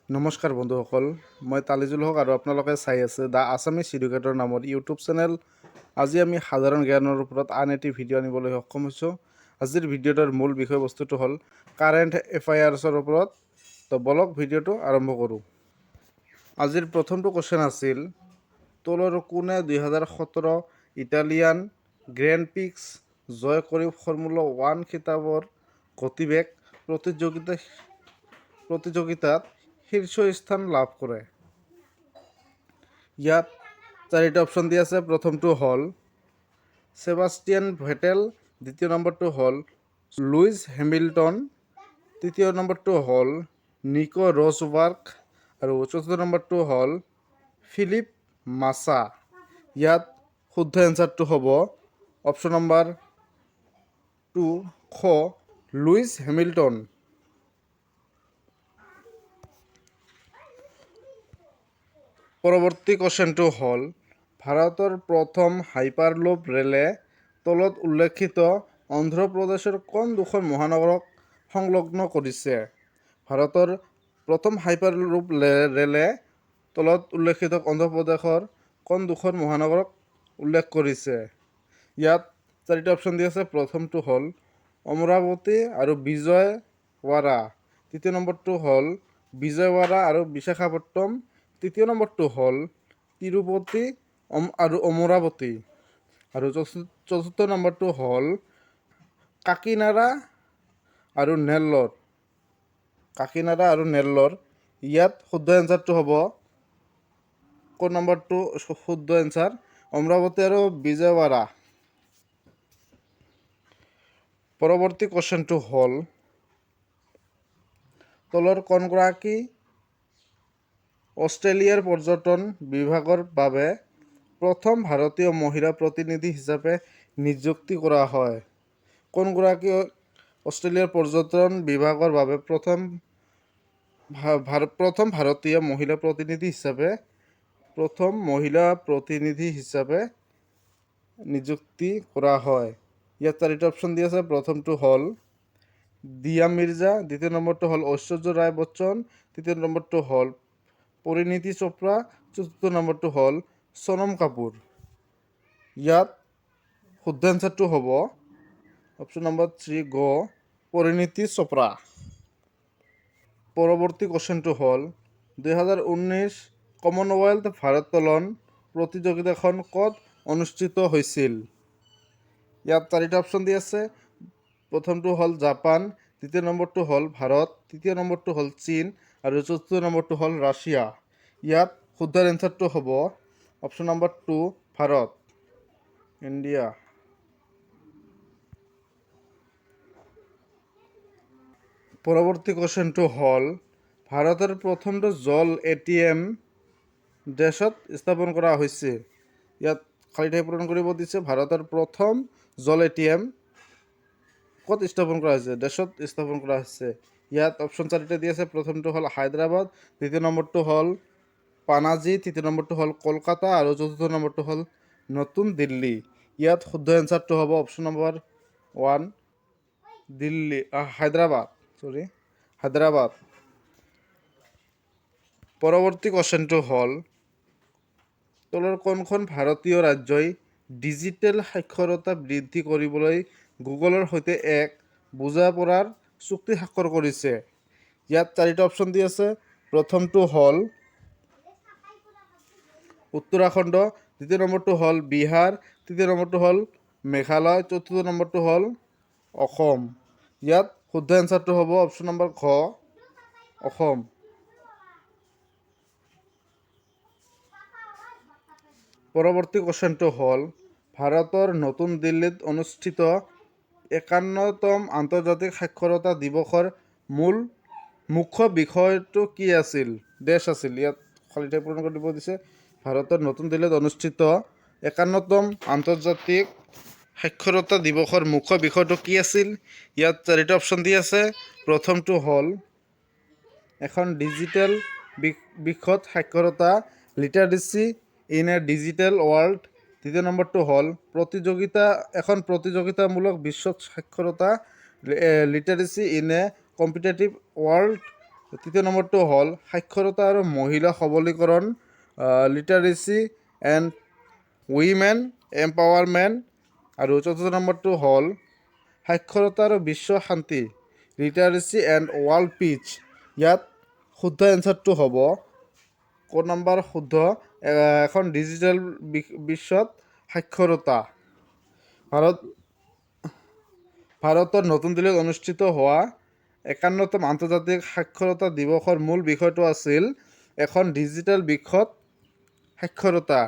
নমস্কাৰ বন্ধুসকল, মই তালিজুল হক আৰু আপোনালোকে চাই আছে দ্য আছামিজ এডুকেটৰ নামৰ ইউটিউব চেনেল। আজি আমি সাধাৰণ জ্ঞানৰ ওপৰত আন এটি ভিডিঅ' আনিবলৈ সক্ষম হৈছোঁ। আজিৰ ভিডিঅ'টোৰ মূল বিষয়বস্তুটো হ'ল কাৰেণ্ট এফেয়াৰ্ছৰ ওপৰত। তো বলক ভিডিঅ'টো আৰম্ভ কৰোঁ। আজিৰ প্ৰথমটো কুৱেশ্যন আছিল, তলৰ কোনে 2017 ইটালিয়ান গ্ৰেণ্ড পিক্স জয় কৰি ফৰ্মুলা 1 খিতাপৰ গতিবেগ প্ৰতিযোগিতাত শীৰ্ষস্থান লাভ কৰে? ইয়াত চাৰিটা অপশ্যন দিয়া আছে। প্ৰথমটো হ'ল সেবাষ্টিয়ান ভেটেল, দ্বিতীয় নম্বৰটো হ'ল লুইছ হেমিল্টন, তৃতীয় নম্বৰটো হ'ল নিকো ৰছবাৰ্গ আৰু চতুৰ্থ নম্বৰটো হ'ল ফিলিপ মাছা। ইয়াত শুদ্ধ এনচাৰটো হ'ব অপশ্যন নম্বৰ 2 খ, লুইছ হেমিল্টন। পৰৱৰ্তী কুৱেশ্যনটো হ'ল, ভাৰতৰ প্ৰথম হাইপাৰলুপ ৰেলে তলত উল্লেখিত অন্ধ্ৰপ্ৰদেশৰ কোন দুখন মহানগৰক সংলগ্ন কৰিছে? ভাৰতৰ প্ৰথম হাইপাৰলুপ ৰেলে তলত উল্লেখিত অন্ধ্ৰপ্ৰদেশৰ কোন দুখন মহানগৰক উল্লেখ কৰিছে? ইয়াত চাৰিটা অপশ্যন দি আছে। প্ৰথমটো হ'ল অমৰাৱতী আৰু বিজয়ৱাড়া, দ্বিতীয় নম্বৰটো হ'ল বিজয়ৱাড়া আৰু বিশাখাপট্টনম, তৃতীয় নম্বৰটো হ'ল তিৰুপতি আৰু অমৰাৱতী আৰু চতুৰ্থ নম্বৰটো হ'ল কাকিনাডা আৰু নেল্লৰ। ইয়াত শুদ্ধ এনচাৰটো হ'ব কোন নম্বৰটো শুদ্ধ এনচাৰ? অমৰাৱতী আৰু বিজয়ৱাড়া। পৰৱৰ্তী কুৱেশ্যনটো হ'ল, তলৰ কোনগৰাকী অষ্ট্ৰেলিয়াৰ পৰ্যটন বিভাগৰ বাবে প্ৰথম ভাৰতীয় মহিলা প্ৰতিনিধি হিচাপে নিযুক্তি কৰা হয়? কোনগৰাকী অষ্ট্ৰেলিয়াৰ পৰ্যটন বিভাগৰ বাবে প্ৰথম ভাৰতীয় মহিলা প্ৰতিনিধি হিচাপে নিযুক্তি কৰা হয়? ইয়াত চাৰিটা অপশ্যন দি আছে। প্ৰথমটো হ'ল দিয়া মিৰ্জা, দ্বিতীয় নম্বৰটো হ'ল ঐশ্বৰ্য ৰায় বচ্চন, তৃতীয় নম্বৰটো হ'ল পৰিণীতি চোপ্ৰা, চতুৰ্থ নম্বৰটো হ'ল সোনম কাপুৰ। ইয়াত শুদ্ধ এনচাৰটো হ'ব অপশ্যন নম্বৰ 3 গ, পৰিণীতি চোপ্ৰা। পৰৱৰ্তী কুৱেশ্যনটো হ'ল, 2019 কমনৱেলথ ভাৰোত্তোলন প্ৰতিযোগিতাখন ক'ত অনুষ্ঠিত হৈছিল? ইয়াত চাৰিটা অপশ্যন দি আছে। প্ৰথমটো হ'ল জাপান, দ্বিতীয় নম্বৰটো হ'ল ভাৰত, তৃতীয় নম্বৰটো হ'ল চীন আৰু চতুৰ্থ নম্বৰটো হ'ল ৰাছিয়া। ইয়াত শুদ্ধ এনচাৰটো হ'ব অপশ্যন নম্বৰ 2 ভাৰত, ইণ্ডিয়া। পৰৱৰ্তী কুৱেশ্যনটো হ'ল, ভাৰতৰ প্ৰথমটো জল ATM দেশত স্থাপন কৰা হৈছে? ইয়াত খালী ঠাই পূৰণ কৰিব দিছে। ভাৰতৰ প্ৰথম জল ATM ক'ত স্থাপন কৰা হৈছে? দেশত স্থাপন কৰা হৈছে। ইয়াত অপশ্যন চাৰিটা দি আছে। প্ৰথমটো হ'ল হায়দৰাবাদ, দ্বিতীয় নম্বৰটো হ'ল পানাজী, তৃতীয় নম্বৰটো হ'ল কলকাতা আৰু চতুৰ্থ নম্বৰটো হ'ল নতুন দিল্লী। ইয়াত শুদ্ধ এনচাৰটো হ'ব অপশ্যন নম্বৰ 1 হায়দৰাবাদ। পৰৱৰ্তী কুৱেশ্যনটো হ'ল, তলৰ কোনখন ভাৰতীয় ৰাজ্যই ডিজিটেল সাক্ষৰতা বৃদ্ধি কৰিবলৈ গুগলৰ সৈতে এক বুজাপৰাৰ চুক্তি স্বাক্ষৰ কৰিছে? ইয়াত চাৰিটা অপশ্যন দি আছে। প্ৰথমটো হ'ল উত্তৰাখণ্ড, দ্বিতীয় নম্বৰটো হ'ল বিহাৰ, তৃতীয় নম্বৰটো হ'ল মেঘালয়, চতুৰ্থ নম্বৰটো হ'ল অসম। ইয়াত শুদ্ধ এনচাৰটো হ'ব অপশ্যন নম্বৰ খ, অসম। পৰৱৰ্তী কুৱেশ্যনটো হ'ল, ভাৰতৰ নতুন দিল্লীত অনুষ্ঠিত 51তম আন্তৰ্জাতিক সাক্ষৰতা দিৱসৰ মুখ্য বিষয়টো কি আছিল? ইয়াত খালী ঠাই পূৰণ কৰিব দিছে। ভাৰতৰ নতুন দিল্লীত অনুষ্ঠিত 51তম আন্তৰ্জাতিক সাক্ষৰতা দিৱসৰ মুখ্য বিষয়টো কি আছিল? ইয়াত চাৰিটা অপশ্যন দি আছে। প্ৰথমটো হ'ল এখন ডিজিটেল বিশ্বত সাক্ষৰতা, লিটাৰেচি ইন এ ডিজিটেল ৱৰ্ল্ড, দ্বিতীয় নম্বৰটো হ'ল এখন প্ৰতিযোগিতামূলক বিশ্বত সাক্ষৰতা, লিটাৰেচি ইন এ কম্পিটিটিভ ৱৰ্ল্ড, তৃতীয় নম্বৰটো হ'ল সাক্ষৰতা আৰু মহিলা সবলীকৰণ, লিটাৰেচি এণ্ড উইমেন এম্পাৱাৰমেণ্ট। আৰু চতুৰ্থ নম্বৰটো হ'ল সাক্ষৰতা আৰু বিশ্ব শান্তি, লিটাৰেচি এণ্ড ৱৰ্ল্ড পিচ। ইয়াত শুদ্ধ এনচাৰটো হ'ব ক নম্বৰ শুদ্ধ, এখন ডিজিটেল বিশ্বত সাক্ষৰতা। ভাৰতৰ নতুন দিল্লীত অনুষ্ঠিত হোৱা ৫১তম আন্তৰ্জাতিক সাক্ষৰতা দিৱসৰ মূল বিষয়টো আছিল এখন ডিজিটেল বিশ্বত সাক্ষৰতা,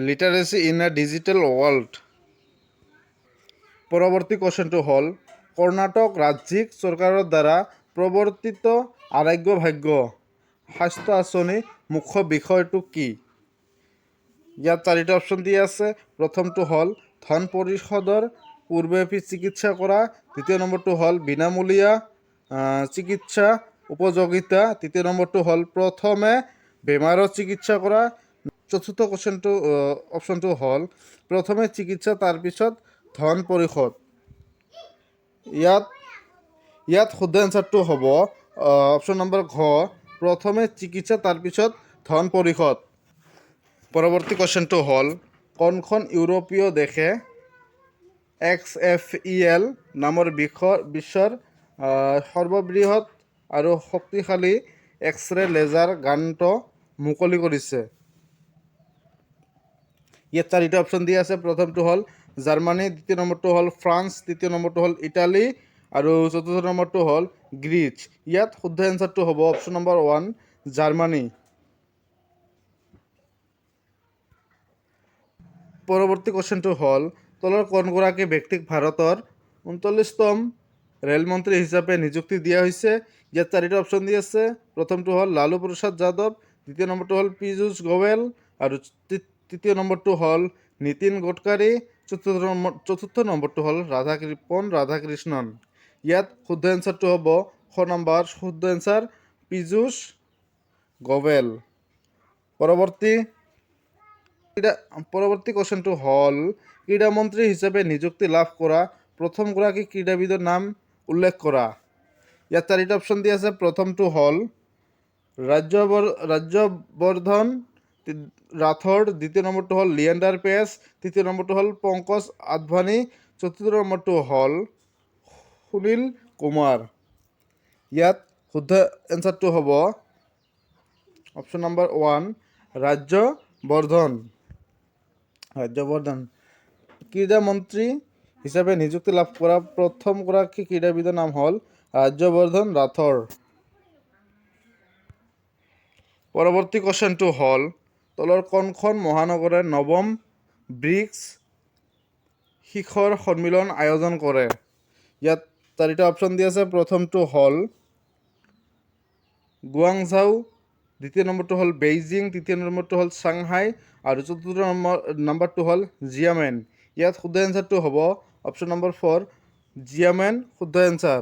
লিটাৰেচি ইন এ ডিজিটেল ৱৰ্ল্ড। পৰৱৰ্তী কুৱেশ্যনটো হ'ল কৰ্ণাটক ৰাজ্যিক চৰকাৰৰ দ্বাৰা প্ৰৱৰ্তিত আৰোগ্য ভাগ্য স্বাস্থ্য আঁচনিৰ মুখ্য বিষয়টো কি? ইয়াত চাৰিটা অপশ্যন দিয়া আছে। প্ৰথমটো হ'ল ধন পৰিশোধৰ পূৰ্বে চিকিৎসা কৰা, দ্বিতীয় নম্বৰটো হ'ল বিনামূলীয়া চিকিৎসা উপযোগিতা, তৃতীয় নম্বৰটো হ'ল প্ৰথমে বেমাৰৰ চিকিৎসা কৰা, চতুৰ্থ অপশ্যনটো হ'ল প্ৰথমে চিকিৎসা তাৰপিছত ধন পৰিশোধ। ইয়াত শুদ্ধ এনচাৰটো হ'ব অপশ্যন নম্বৰ ঘ, প্ৰথমে চিকিৎসা তাৰপিছত ধন পৰিশোধ। পৰৱৰ্তী কুৱেশ্যনটো হ'ল কোনখন ইউৰোপীয় দেশে XFEL নামৰ বিশ্বৰ সৰ্ববৃহৎ আৰু শক্তিশালী এক্স-ৰে লেজাৰ গানটো মুকলি কৰিছে? ইয়াত চাৰিটা অপশ্যন দিয়া আছে। প্ৰথমটো হ'ল জাৰ্মানী, দ্বিতীয় নম্বৰটো হ'ল ফ্ৰান্স, তৃতীয় নম্বৰটো হ'ল ইটালী আৰু চতুৰ্থ নম্বৰটো হ'ল গ্ৰীচ। ইয়াত শুদ্ধ এনচাৰটো হ'ব অপশ্যন নম্বৰ 1, জাৰ্মানী। পৰৱৰ্তী কুৱেশ্যনটো হ'ল তলৰ কোনগৰাকী ব্যক্তিক ভাৰতৰ ৩৯তম ৰেলমন্ত্ৰী হিচাপে নিযুক্তি দিয়া হৈছে? ইয়াত চাৰিটা অপশ্যন দি আছে। প্ৰথমটো হ'ল লালু প্ৰসাদ যাদৱ, দ্বিতীয় নম্বৰটো হ'ল পীযূষ গোৱেল আৰু তৃতীয় নম্বৰটো হ'ল নীতিন গডকাৰী, চতুৰ্থ নম্বৰটো হ'ল পন ৰাধাকৃষ্ণন। ইয়াত শুদ্ধ এনচাৰটো হ'ব খ নম্বৰ শুদ্ধ এনচাৰ পীযূষ গোৱেল। পৰৱৰ্তী কুৱেশ্যনটো হ'ল ক্ৰীড়ামন্ত্ৰী হিচাপে নিযুক্তি লাভ কৰা প্ৰথমগৰাকী ক্ৰীড়াবিদৰ নাম উল্লেখ কৰা। ইয়াত চাৰিটা অপশ্যন দিয়া আছে। প্ৰথমটো হ'ল ৰাজ্যবৰ্ধন ৰাথোৰ, দ্বিতীয় নম্বৰটো হ'ল লিয়েণ্ডাৰ পেছ, তৃতীয় নম্বৰটো হ'ল পংকজ আডভানী, চতুৰ্থ নম্বৰটো হ'ল সুনীল কুমাৰ। ইয়াত শুদ্ধ এনচাৰটো হ'ব অপশ্যন নম্বৰ 1, ৰাজ্যবৰ্ধন। ক্ৰীড়ামন্ত্ৰী হিচাপে নিযুক্তি লাভ কৰা প্ৰথমগৰাকী ক্ৰীড়াবিদৰ নাম হ'ল ৰাজ্যবৰ্ধন ৰাথোৰ। পৰৱৰ্তী কুৱেশ্যনটো হ'ল তলৰ কোনখন মহানগৰে ৯ম ব্ৰিক্স শিখৰ সন্মিলন আয়োজন কৰে? ইয়াত চাৰিটা অপশ্যন দি আছে। প্ৰথমটো হ'ল গুৱাংঝাও, দ্বিতীয় নম্বৰটো হ'ল বেইজিং, তৃতীয় নম্বৰটো হ'ল চাংহাই আৰু চতুৰ্থ নম্বৰটো হ'ল জিয়ামেন। ইয়াত শুদ্ধ এনচাৰটো হ'ব অপশ্যন নম্বৰ 4, জিয়ামেন শুদ্ধ এনচাৰ।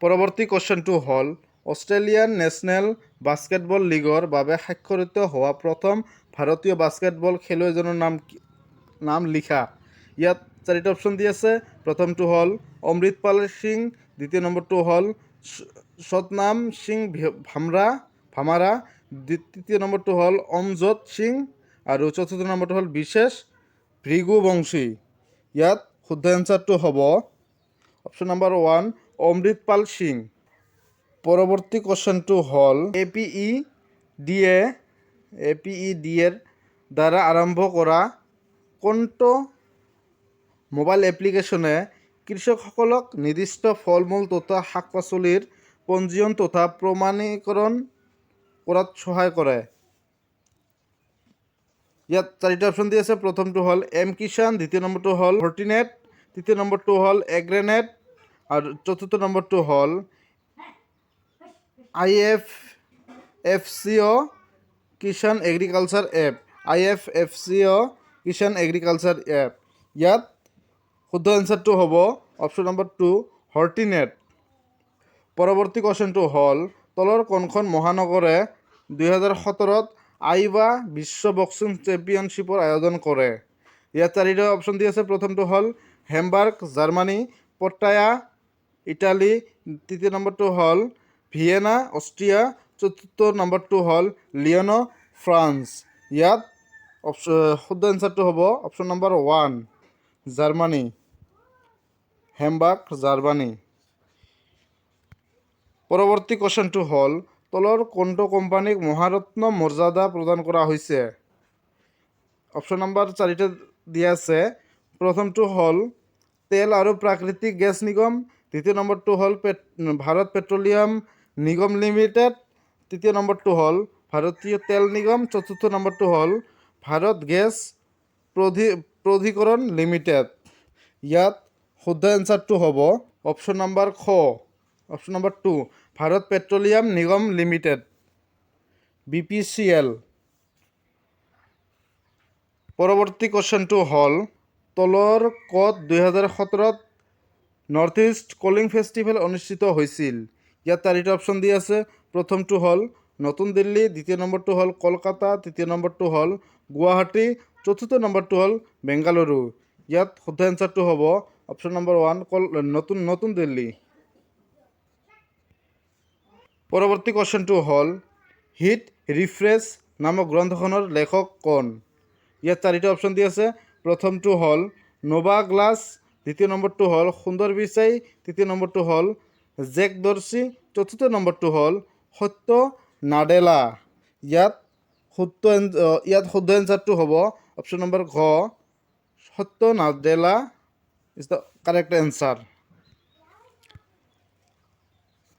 পৰৱৰ্তী কুৱেশ্যনটো হ'ল অষ্ট্ৰেলিয়ান নেশ্যনেল বাস্কেটবল লীগৰ বাবে স্বাক্ষৰিত হোৱা প্ৰথম ভাৰতীয় বাস্কেটবল খেলুৱৈজনৰ নাম লিখা। ইয়াত চাৰিটা অপশ্যন দি আছে। প্ৰথমটো হ'ল অমৃতপাল সিং, দ্বিতীয় নম্বৰটো হ'ল সতনাম সিং ভামাৰা, তৃতীয় নম্বৰটো হ'ল অমজোত সিং আৰু চতুৰ্থ নম্বৰটো হ'ল বিশেষ ভৃগুবংশী। ইয়াত শুদ্ধ এনচাৰটো হ'ব অপশ্যন নম্বৰ 1, অমৃতপাল সিং। পৰৱৰ্তী কুৱেশ্যনটো হ'ল APEDৰ দ্বাৰা আৰম্ভ কৰা কোনটো মোবাইল এপ্লিকেশ্যনে কৃষকসকলক নিৰ্দিষ্ট ফল মূল তথা শাক পাচলিৰ পঞ্জীয়ন তথা প্ৰমাণীকৰণ কৰাত সহায় কৰে? ইয়াত চাৰিটা অপশ্যন দি আছে। প্ৰথমটো হ'ল M-Kisan, দ্বিতীয় নম্বৰটো হ'ল ফৰ্টিনেট, তৃতীয় নম্বৰটো হ'ল এগ্ৰেনেট আৰু চতুৰ্থ নম্বৰটো হ'ল IFFCO কিষাণ এগ্ৰিকালচাৰ এপ। ইয়াত শুদ্ধ এনচাৰটো হ'ব অপশ্যন নম্বৰ 2, হৰ্টিনেট। পৰৱৰ্তী কুৱেশ্যনটো হ'ল তলৰ কোনখন মহানগৰে 2017ত আইবা বিশ্ব বক্সিং চেম্পিয়নশ্বিপৰ আয়োজন কৰে? ইয়াত চাৰিটা অপশ্যন দি আছে। প্ৰথমটো হ'ল হেমবাৰ্গ, জাৰ্মানী, পটায়া, ইটালী, তৃতীয় নম্বৰটো হ'ল ভিয়েনা অষ্ট্ৰিয়া, চতুৰ্থ নম্বৰটো হ'ল লিয়ন ফ্ৰান্স। ইয়াত শুদ্ধ এনচাৰটো হ'ব option number 1 Germany, Hamburg Germany. পৰৱৰ্তী কুৱেশ্যনটো হ'ল তলৰ কোনটো কোম্পানীক মহাৰত্ন মৰ্যাদা প্ৰদান কৰা হৈছে? অপশ্যন নম্বৰ 4টা দিয়া আছে। প্ৰথমটো হ'ল তেল আৰু প্ৰাকৃতিক গেছ নিগম, দ্বিতীয় নম্বৰটো হ'ল ভাৰত পেট্ৰলিয়াম নিগম লিমিটেড, তৃতীয় নম্বৰটো হ'ল ভাৰতীয় তেল নিগম, চতুৰ্থ নম্বৰটো হ'ল ভাৰত গেছ প্ৰাধিকৰণ লিমিটেড। ইয়াত শুদ্ধ এনচাৰটো হ'ব অপশ্যন নম্বৰ খ, অপশ্যন নম্বৰ 2 ভাৰত পেট্ৰলিয়াম নিগম লিমিটেড BPCL। পৰৱৰ্তী কুৱেশ্যনটো হ'ল তলৰ ক'ত 2017 নৰ্থ ইষ্ট কলিং ফেষ্টিভেল অনুষ্ঠিত হৈছিল? ইয়াত 4টা অপশ্যন দি আছে। প্ৰথমটো হ'ল নতুন দিল্লী, দ্বিতীয় নম্বৰটো হ'ল কলকাতা, তৃতীয় নম্বৰটো হ'ল গুৱাহাটী, চতুৰ্থ নম্বৰটো হ'ল বেংগালুৰু। ইয়াত শুদ্ধ এনচাৰটো হ'ব অপশ্যন নম্বৰ 1 নতুন দিল্লী। পৰৱৰ্তী কুৱেশ্যনটো হ'ল হিট ৰিফ্ৰেছ নামক গ্ৰন্থখনৰ লেখক কোন? ইয়াত 4টা অপশ্যন দি আছে। প্ৰথমটো হ'ল নোভা গ্লাছ, দ্বিতীয় নম্বৰটো হ'ল সুন্দৰ পিচাই, তৃতীয় নম্বৰটো হ'ল জেক ডৰ্চি, চতুৰ্থ নম্বৰটো হ'ল সত্য নাডেলা। ইয়াত শুদ্ধ এনচাৰটো হ'ব অপশ্যন নম্বৰ ঘ, Satya Nadella is the correct answer.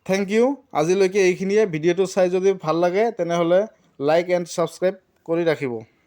Thank you. আজিলৈকে এইখিনিয়ে। ভিডিঅ'টো চাই যদি ভাল লাগে তেনেহ'লে লাইক এণ্ড ছাবস্ক্ৰাইব কৰি ৰাখিব।